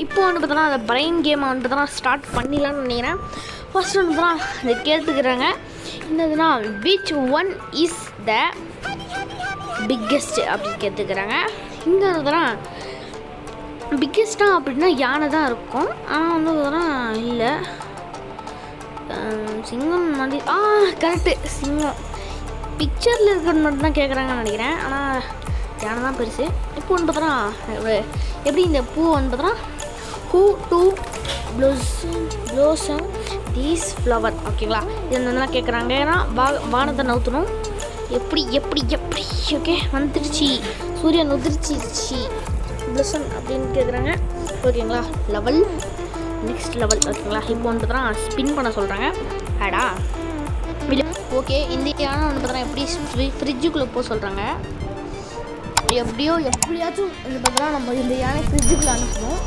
இப்போ வந்து பார்த்தோன்னா அந்த பிரெயின் கேமை வந்து பார்த்தோன்னா ஸ்டார்ட் பண்ணிடலான்னு நினைக்கிறேன். ஃபர்ஸ்ட் வந்து பார்த்தோன்னா இதை கேட்டுக்கிறாங்க. என்னதுன்னா which one is the biggest அப்படின்னு கேட்டுக்கிறாங்க. இங்கே பார்த்தோன்னா பிக்கெஸ்ட்டாக அப்படின்னா யானை தான் இருக்கும். ஆனால் வந்து பார்த்தோன்னா இல்லை, சிங்கம் மாதிரி. கரெக்டு, சிங்கம். பிக்சரில் இருக்கிறது மட்டும் தான் கேட்குறாங்கன்னு நினைக்கிறேன். ஆனால் யானை தான் பெருசு. இப்போ வந்து பார்த்தோன்னா எப்படி இந்த பூ வந்து பார்த்தோன்னா who to blossom these flower, ஓகேங்களா? இது என்னெல்லாம் கேட்குறாங்க. ஏன்னா வானத்தை நவுத்தணும். எப்படி எப்படி எப்படி ஓகே வந்துடுச்சு, சூரியன் உதிர்ச்சிருச்சு, ப்ளோசம் அப்படின்னு கேட்குறாங்க. ஓகேங்களா? லெவல், நெக்ஸ்ட் லெவல், ஓகேங்களா? இப்போ வந்து பார்த்தோன்னா ஸ்பின் பண்ண சொல்கிறாங்க. ஆடா இல்லை, ஓகே. இந்த யானை வந்து பார்த்தோன்னா எப்படி ஃப்ரிட்ஜுக்குள்ளே போக சொல்கிறாங்க. எப்படியாச்சும் வந்து பார்த்தோன்னா நம்ம இந்த யானை ஃப்ரிட்ஜுக்குள்ளே அனுப்பணும்.